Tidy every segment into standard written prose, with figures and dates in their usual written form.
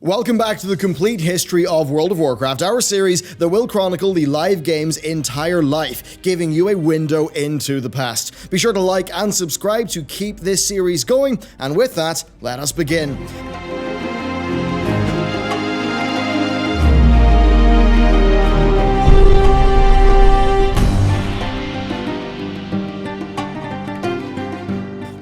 Welcome back to the complete history of World of Warcraft, our series that will chronicle the live game's entire life, giving you a window into the past. Be sure to like and subscribe to keep this series going, and with that, let us begin.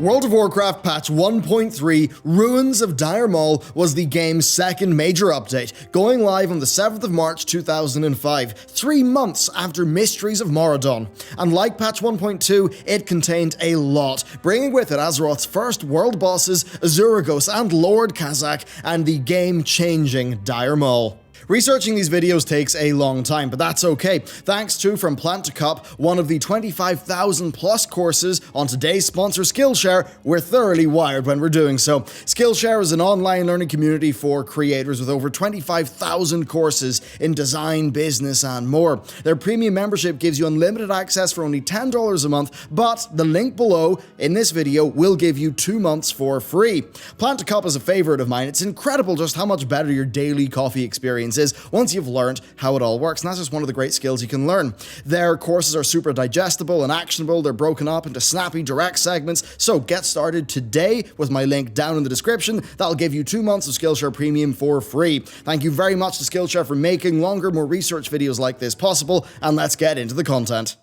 World of Warcraft Patch 1.3 Ruins of Dire Maul was the game's second major update, going live on the 7th of March 2005, 3 months after Mysteries of Mauradon. And like Patch 1.2, it contained a lot, bringing with it Azeroth's first world bosses, Azuregos and Lord Kazzak, and the game-changing Dire Maul. Researching these videos takes a long time, but that's okay. Thanks to From Plant to Cup, one of the 25,000 plus courses on today's sponsor Skillshare, we're thoroughly wired when we're doing so. Skillshare is an online learning community for creators with over 25,000 courses in design, business, and more. Their premium membership gives you unlimited access for only $10 a month, but the link below in this video will give you 2 months for free. Plant to Cup is a favorite of mine. It's incredible just how much better your daily coffee experience is once you've learned how it all works, and that's just one of the great skills you can learn. Their courses are super digestible and actionable. They're broken up into snappy, direct segments, so get started today with my link down in the description. That'll give you 2 months of Skillshare Premium for free. Thank you very much to Skillshare for making longer, more research videos like this possible, and let's get into the content.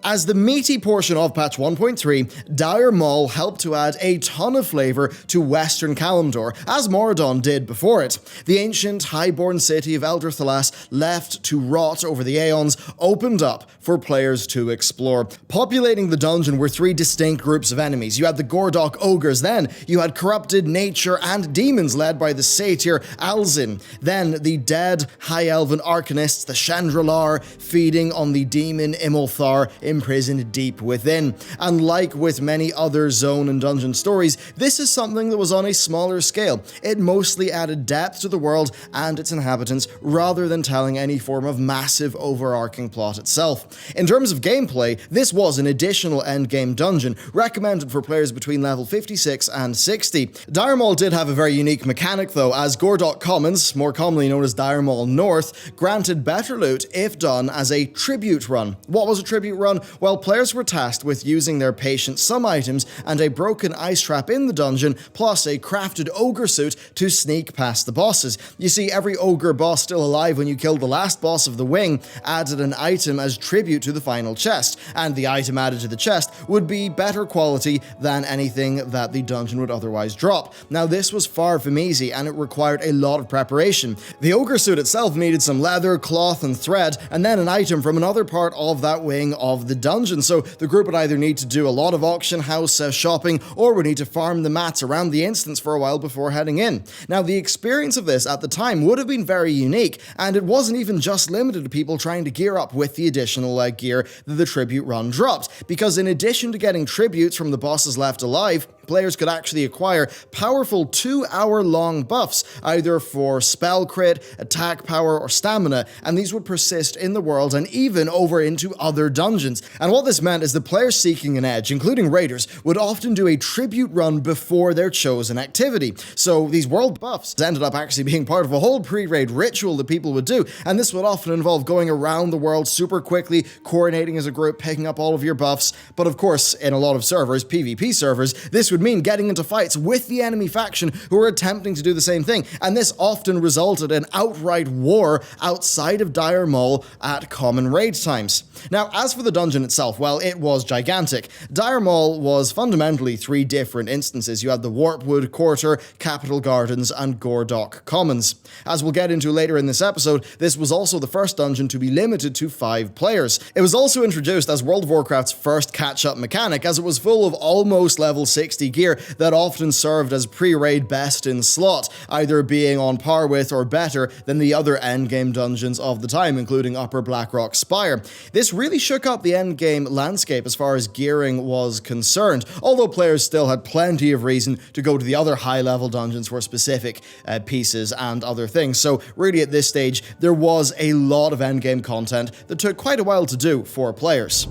As the meaty portion of Patch 1.3, Dire Maul helped to add a ton of flavor to Western Kalimdor, as Mauradon did before it. The ancient, highborn city of Elder Thalas, left to rot over the aeons, opened up for players to explore. Populating the dungeon were 3 distinct groups of enemies. You had the Gordok ogres, then you had corrupted nature and demons led by the satyr Alzin, then the dead high elven arcanists, the Chandralar, feeding on the demon Imulthar, imprisoned deep within. And like with many other zone and dungeon stories, this is something that was on a smaller scale. It mostly added depth to the world and its inhabitants, rather than telling any form of massive overarching plot itself. In terms of gameplay, this was an additional endgame dungeon, recommended for players between level 56 and 60. Dire Maul did have a very unique mechanic though, as Gordok Commons, more commonly known as Dire Maul North, granted better loot if done as a tribute run. What was a tribute run? Well, players were tasked with using their patience some items and a broken ice trap in the dungeon, plus a crafted ogre suit to sneak past the bosses. You see, every ogre boss still alive when you killed the last boss of the wing added an item as tribute to the final chest, and the item added to the chest would be better quality than anything that the dungeon would otherwise drop. Now, this was far from easy, and it required a lot of preparation. The ogre suit itself needed some leather, cloth, and thread, and then an item from another part of that wing of the dungeon, so the group would either need to do a lot of auction house shopping, or would need to farm the mats around the instance for a while before heading in. Now, the experience of this at the time would have been very unique, and it wasn't even just limited to people trying to gear up with the additional gear that the tribute run dropped, because in addition to getting tributes from the bosses left alive, players could actually acquire powerful 2-hour-long buffs, either for spell crit, attack power, or stamina, and these would persist in the world and even over into other dungeons. And what this meant is the players seeking an edge, including raiders, would often do a tribute run before their chosen activity. So these world buffs ended up actually being part of a whole pre-raid ritual that people would do, and this would often involve going around the world super quickly, coordinating as a group, picking up all of your buffs. But of course, in a lot of servers, PvP servers, this would mean getting into fights with the enemy faction who were attempting to do the same thing, and this often resulted in outright war outside of Dire Maul at common raid times. Now, as for the dungeon itself, well, it was gigantic. Dire Maul was fundamentally 3 different instances. You had the Warpwood Quarter, Capital Gardens, and Gordok Commons. As we'll get into later in this episode, this was also the first dungeon to be limited to 5 players. It was also introduced as World of Warcraft's first catch-up mechanic, as it was full of almost level 60 gear that often served as pre-raid best in slot, either being on par with or better than the other endgame dungeons of the time, including Upper Blackrock Spire. This really shook up the endgame landscape as far as gearing was concerned, although players still had plenty of reason to go to the other high-level dungeons for specific pieces and other things. So really at this stage, there was a lot of endgame content that took quite a while to do for players.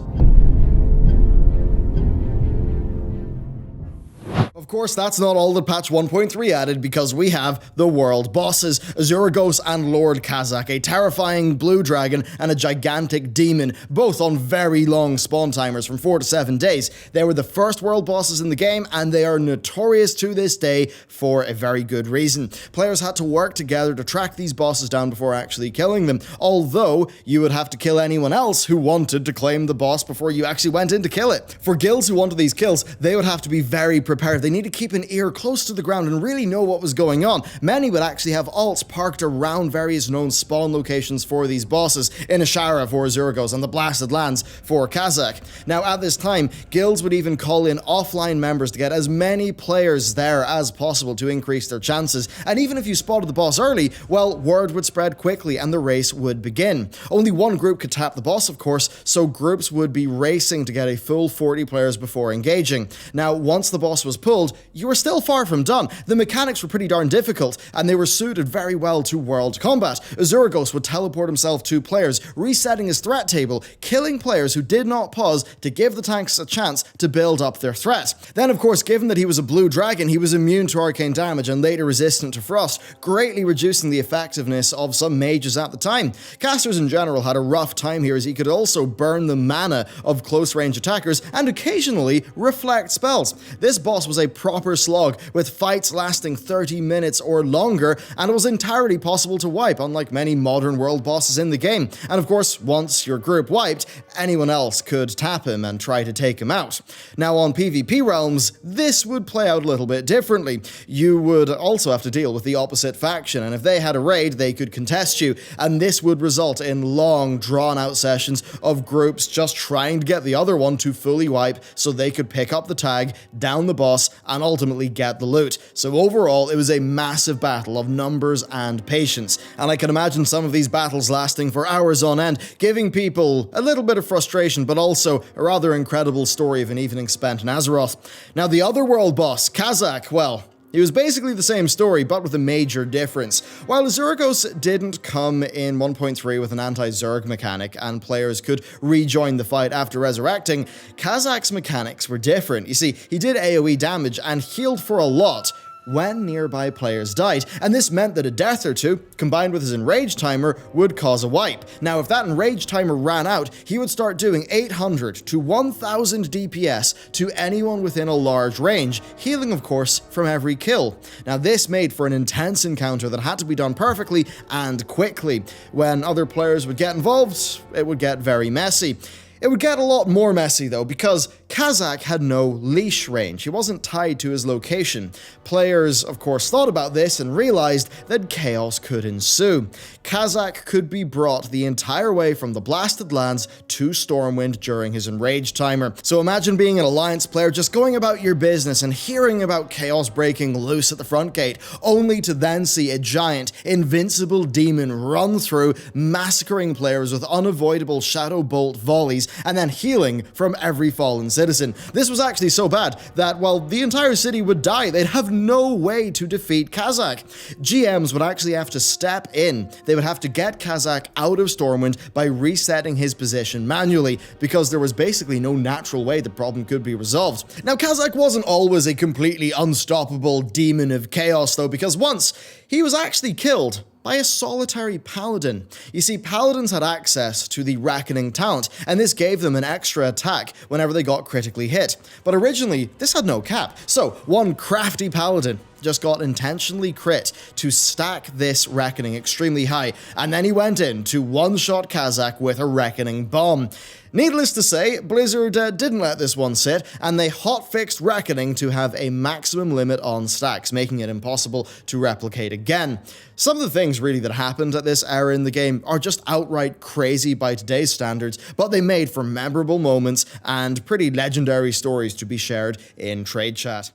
Of course, that's not all that patch 1.3 added, because we have the world bosses, Azuregos and Lord Kazzak, a terrifying blue dragon and a gigantic demon, both on very long spawn timers from 4 to 7 days. They were the first world bosses in the game, and they are notorious to this day for a very good reason. Players had to work together to track these bosses down before actually killing them, although you would have to kill anyone else who wanted to claim the boss before you actually went in to kill it. For guilds who wanted these kills, they would have to be very prepared. They need to keep an ear close to the ground and really know what was going on. Many would actually have alts parked around various known spawn locations for these bosses, in Ashara for Azuregos and the Blasted Lands for Kazzak. Now at this time, guilds would even call in offline members to get as many players there as possible to increase their chances, and even if you spotted the boss early, well, word would spread quickly and the race would begin. Only one group could tap the boss, of course, so groups would be racing to get a full 40 players before engaging. Now, once the boss was pulled, you were still far from done. The mechanics were pretty darn difficult, and they were suited very well to world combat. Azuregos would teleport himself to players, resetting his threat table, killing players who did not pause to give the tanks a chance to build up their threat. Then, of course, given that he was a blue dragon, he was immune to arcane damage and later resistant to frost, greatly reducing the effectiveness of some mages at the time. Casters in general had a rough time here, as he could also burn the mana of close-range attackers and occasionally reflect spells. This boss was a proper slog, with fights lasting 30 minutes or longer, and it was entirely possible to wipe, unlike many modern world bosses in the game. And of course, once your group wiped, anyone else could tap him and try to take him out. Now on PvP realms, this would play out a little bit differently. You would also have to deal with the opposite faction, and if they had a raid, they could contest you, and this would result in long, drawn-out sessions of groups just trying to get the other one to fully wipe so they could pick up the tag, down the boss, and ultimately get the loot. So overall, it was a massive battle of numbers and patience, and I can imagine some of these battles lasting for hours on end, giving people a little bit of frustration, but also a rather incredible story of an evening spent in Azeroth. Now, the other world boss, Kazzak, well, it was basically the same story, but with a major difference. While Azuregos didn't come in 1.3 with an anti-Zerg mechanic, and players could rejoin the fight after resurrecting, Kazzak's mechanics were different. You see, he did AoE damage and healed for a lot when nearby players died, and this meant that a death or two, combined with his enrage timer, would cause a wipe. Now, if that enrage timer ran out, he would start doing 800 to 1000 DPS to anyone within a large range, healing, of course, from every kill. Now, this made for an intense encounter that had to be done perfectly and quickly. When other players would get involved, it would get very messy. It would get a lot more messy though, because Kazzak had no leash range. He wasn't tied to his location. Players, of course, thought about this and realized that chaos could ensue. Kazzak could be brought the entire way from the Blasted Lands to Stormwind during his enraged timer. So imagine being an Alliance player just going about your business and hearing about chaos breaking loose at the front gate, only to then see a giant, invincible demon run through, massacring players with unavoidable shadow bolt volleys, and then healing from every fallen citizen. This was actually so bad that while the entire city would die, they'd have no way to defeat Kazzak. GMs would actually have to step in. They would have to get Kazzak out of Stormwind by resetting his position manually, because there was basically no natural way the problem could be resolved. Now, Kazzak wasn't always a completely unstoppable demon of chaos though, because once he was actually killed by a solitary paladin. You see, paladins had access to the Reckoning talent, and this gave them an extra attack whenever they got critically hit. But originally, this had no cap, so one crafty paladin just got intentionally crit to stack this Reckoning extremely high, and then he went in to one-shot Kazzak with a Reckoning bomb. Needless to say, Blizzard didn't let this one sit, and they hotfixed Reckoning to have a maximum limit on stacks, making it impossible to replicate again. Some of the things really that happened at this era in the game are just outright crazy by today's standards, but they made for memorable moments and pretty legendary stories to be shared in trade chat.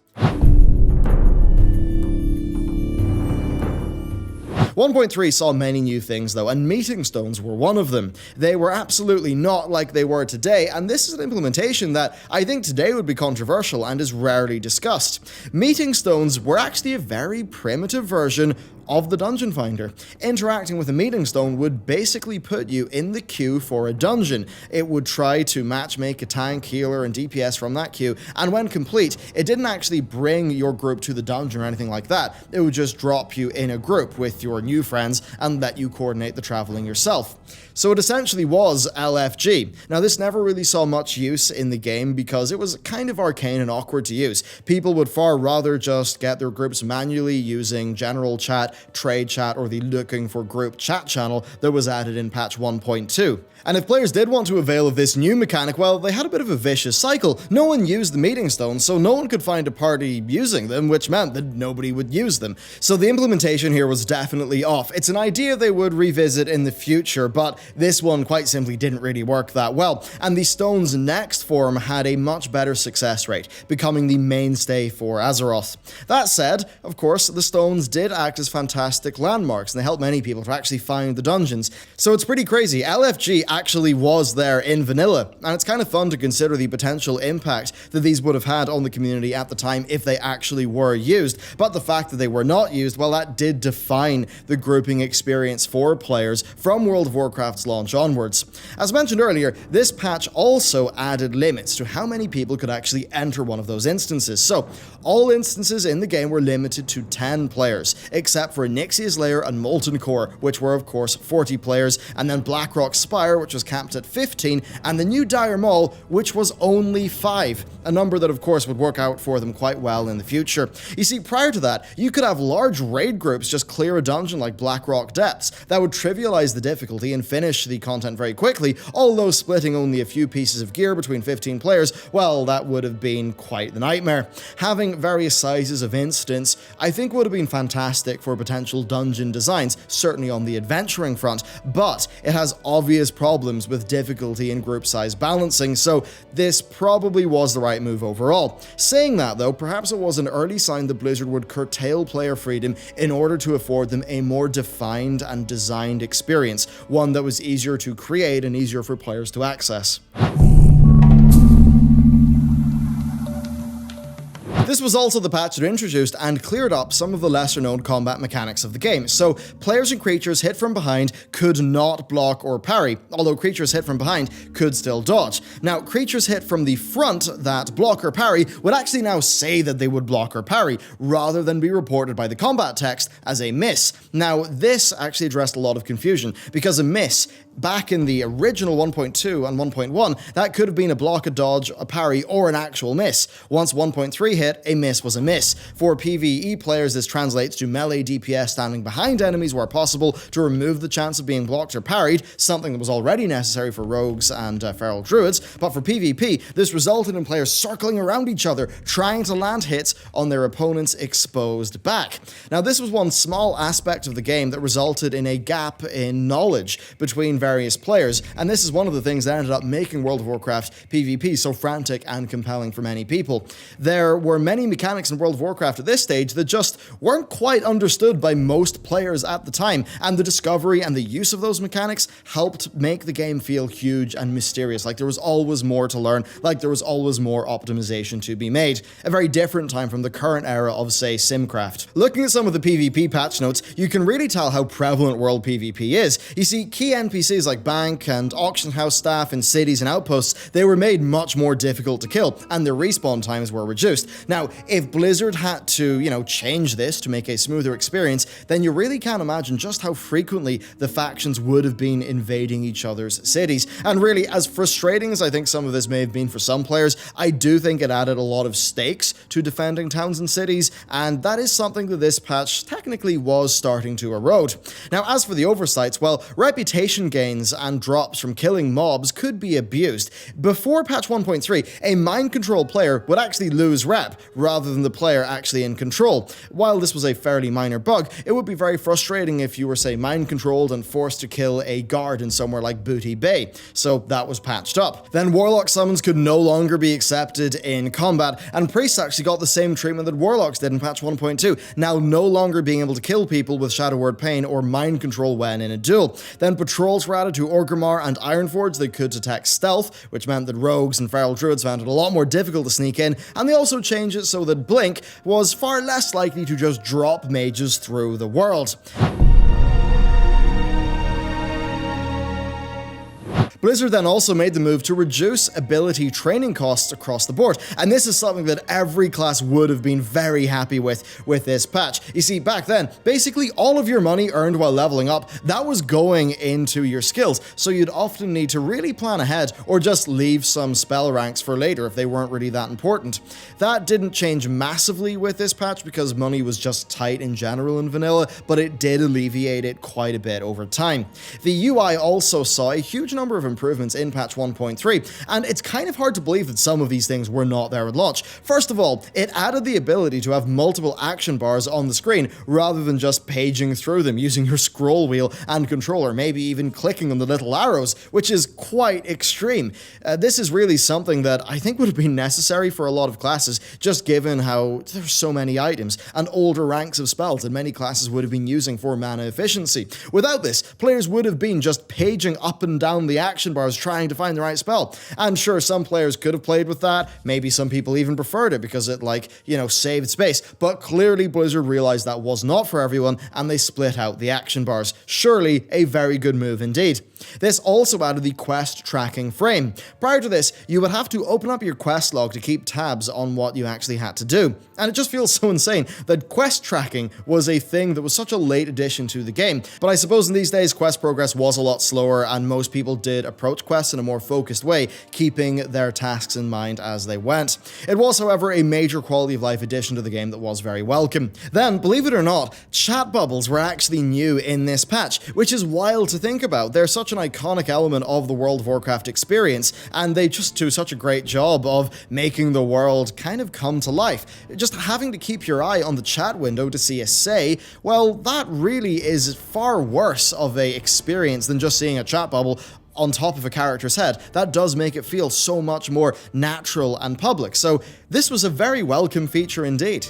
1.3 saw many new things though, and meeting stones were one of them. They were absolutely not like they were today, and this is an implementation that I think today would be controversial and is rarely discussed. Meeting stones were actually a very primitive version of the dungeon finder. Interacting with a meeting stone would basically put you in the queue for a dungeon. It would try to matchmake a tank, healer, and DPS from that queue, and when complete, it didn't actually bring your group to the dungeon or anything like that. It would just drop you in a group with your new friends and let you coordinate the traveling yourself. So it essentially was LFG. Now, this never really saw much use in the game because it was kind of arcane and awkward to use. People would far rather just get their groups manually using general chat, trade chat, or the looking for group chat channel that was added in patch 1.2. And if players did want to avail of this new mechanic, well, they had a bit of a vicious cycle. No one used the meeting stones, so no one could find a party using them, which meant that nobody would use them. So the implementation here was definitely off. It's an idea they would revisit in the future, but this one quite simply didn't really work that well. And the stone's next form had a much better success rate, becoming the mainstay for Azeroth. That said, of course, the stones did act as fantastic landmarks, and they helped many people to actually find the dungeons. So it's pretty crazy. LFG actually was there in vanilla, and it's kind of fun to consider the potential impact that these would have had on the community at the time if they actually were used. But the fact that they were not used, well, that did define the grouping experience for players from World of Warcraft's launch onwards. As mentioned earlier, this patch also added limits to how many people could actually enter one of those instances. So all instances in the game were limited to 10 players, except for Nixia's Lair and Molten Core, which were of course 40 players, and then Blackrock Spire, which was capped at 15, and the new Dire Maul, which was only 5, a number that of course would work out for them quite well in the future. You see, prior to that, you could have large raid groups just clear a dungeon like Blackrock Depths. That would trivialize the difficulty and finish the content very quickly, although splitting only a few pieces of gear between 15 players, well, that would have been quite the nightmare. Having various sizes of instance, I think would have been fantastic for potential dungeon designs, certainly on the adventuring front, but it has obvious problems with difficulty and group size balancing, so this probably was the right move overall. Saying that though, perhaps it was an early sign that Blizzard would curtail player freedom in order to afford them a more defined and designed experience, one that was easier to create and easier for players to access. This was also the patch that introduced and cleared up some of the lesser-known combat mechanics of the game. So, players and creatures hit from behind could not block or parry, although creatures hit from behind could still dodge. Now, creatures hit from the front that block or parry would actually now say that they would block or parry, rather than be reported by the combat text as a miss. Now, this actually addressed a lot of confusion, because a miss, back in the original 1.2 and 1.1, that could have been a block, a dodge, a parry, or an actual miss. Once 1.3 hit, a miss was a miss. For PvE players, this translates to melee DPS standing behind enemies where possible to remove the chance of being blocked or parried, something that was already necessary for rogues and feral druids. But for PvP, this resulted in players circling around each other, trying to land hits on their opponent's exposed back. Now, this was one small aspect of the game that resulted in a gap in knowledge between various players, and this is one of the things that ended up making World of Warcraft PvP so frantic and compelling for many people. There were many mechanics in World of Warcraft at this stage that just weren't quite understood by most players at the time, and the discovery and the use of those mechanics helped make the game feel huge and mysterious, like there was always more to learn, like there was always more optimization to be made. A very different time from the current era of, say, Simcraft. Looking at some of the PvP patch notes, you can really tell how prevalent world PvP is. You see, key NPCs like bank and auction house staff in cities and outposts, they were made much more difficult to kill, and their respawn times were reduced. Now, if Blizzard had to, change this to make a smoother experience, then you really can't imagine just how frequently the factions would have been invading each other's cities. And really, as frustrating as I think some of this may have been for some players, I do think it added a lot of stakes to defending towns and cities, and that is something that this patch technically was starting to erode. Now, as for the oversights, well, reputation gains and drops from killing mobs could be abused. Before patch 1.3, a mind control player would actually lose rep, rather than the player actually in control. While this was a fairly minor bug, it would be very frustrating if you were, say, mind controlled and forced to kill a guard in somewhere like Booty Bay, so that was patched up. Then Warlock summons could no longer be accepted in combat, and priests actually got the same treatment that Warlocks did in patch 1.2, now no longer being able to kill people with Shadow Word Pain or mind control when in a duel. Then patrols were added to Orgrimmar and Ironforge that could detect stealth, which meant that rogues and feral druids found it a lot more difficult to sneak in, and they also changed change it so that Blink was far less likely to just drop mages through the world. Blizzard then also made the move to reduce ability training costs across the board, and this is something that every class would have been very happy with this patch. You see, back then, basically all of your money earned while leveling up, that was going into your skills, so you'd often need to really plan ahead or just leave some spell ranks for later if they weren't really that important. That didn't change massively with this patch because money was just tight in general in vanilla, but it did alleviate it quite a bit over time. The UI also saw a huge number of improvements in patch 1.3, and it's kind of hard to believe that some of these things were not there at launch. First of all, it added the ability to have multiple action bars on the screen rather than just paging through them using your scroll wheel and controller, maybe even clicking on the little arrows, which is quite extreme. This is really something that I think would have been necessary for a lot of classes, just given how there's so many items and older ranks of spells that many classes would have been using for mana efficiency. Without this, players would have been just paging up and down the action bars trying to find the right spell. And sure, some players could have played with that, maybe some people even preferred it because it, saved space, but clearly Blizzard realized that was not for everyone and they split out the action bars. Surely a very good move indeed. This also added the quest tracking frame. Prior to this, you would have to open up your quest log to keep tabs on what you actually had to do. And it just feels so insane that quest tracking was a thing that was such a late addition to the game. But I suppose in these days, quest progress was a lot slower and most people did approach quests in a more focused way, keeping their tasks in mind as they went. It was, however, a major quality of life addition to the game that was very welcome. Then, believe it or not, chat bubbles were actually new in this patch, which is wild to think about. They're such an iconic element of the World of Warcraft experience, and they just do such a great job of making the world kind of come to life. Just having to keep your eye on the chat window to see a say, well, that really is far worse of a experience than just seeing a chat bubble on top of a character's head. That does make it feel so much more natural and public, so this was a very welcome feature indeed.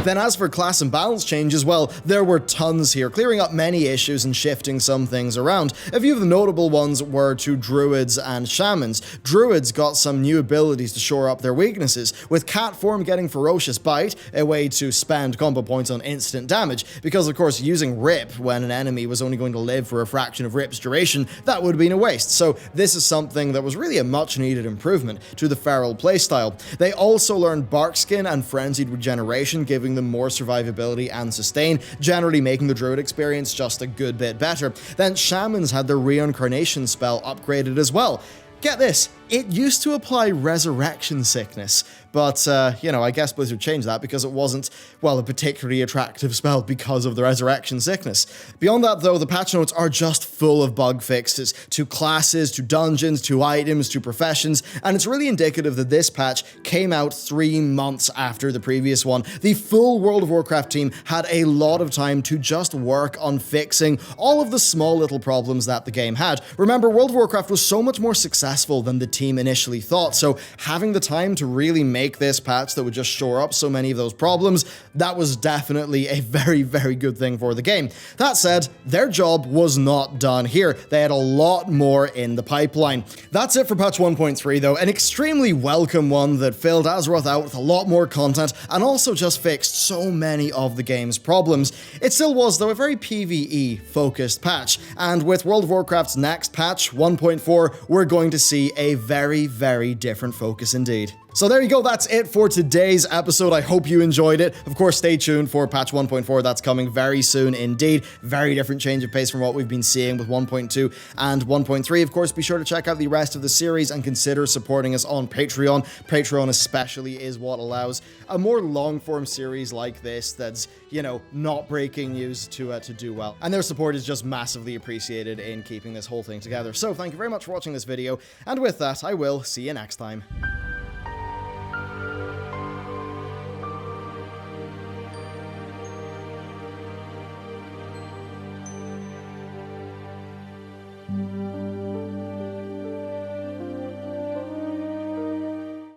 Then as for class and balance changes, well, there were tons here, clearing up many issues and shifting some things around. A few of the notable ones were to druids and shamans. Druids got some new abilities to shore up their weaknesses, with cat form getting ferocious bite, a way to spend combo points on instant damage, because of course using rip when an enemy was only going to live for a fraction of rip's duration, that would have been a waste. So this is something that was really a much needed improvement to the feral playstyle. They also learned bark skin and frenzied regeneration, giving them more survivability and sustain, generally making the druid experience just a good bit better. Then shamans had their reincarnation spell upgraded as well. Get this, it used to apply resurrection sickness, but, I guess Blizzard changed that because it wasn't, well, a particularly attractive spell because of the resurrection sickness. Beyond that, though, the patch notes are just full of bug fixes to classes, to dungeons, to items, to professions, and it's really indicative that this patch came out 3 months after the previous one. The full World of Warcraft team had a lot of time to just work on fixing all of the small little problems that the game had. Remember, World of Warcraft was so much more successful than the team initially thought, so having the time to really make this patch that would just shore up so many of those problems, that was definitely a very, very good thing for the game. That said, their job was not done here. They had a lot more in the pipeline. That's it for patch 1.3 though, an extremely welcome one that filled Azeroth out with a lot more content and also just fixed so many of the game's problems. It still was though a very PvE focused patch, and with World of Warcraft's next patch, 1.4, we're going to see a very, very different focus indeed. So there you go, that's it for today's episode. I hope you enjoyed it. Of course, stay tuned for patch 1.4, that's coming very soon indeed. Very different change of pace from what we've been seeing with 1.2 and 1.3. Of course, be sure to check out the rest of the series and consider supporting us on Patreon. Patreon especially is what allows a more long-form series like this that's, not breaking news to do well. And their support is just massively appreciated in keeping this whole thing together. So thank you very much for watching this video, and with that, I will see you next time.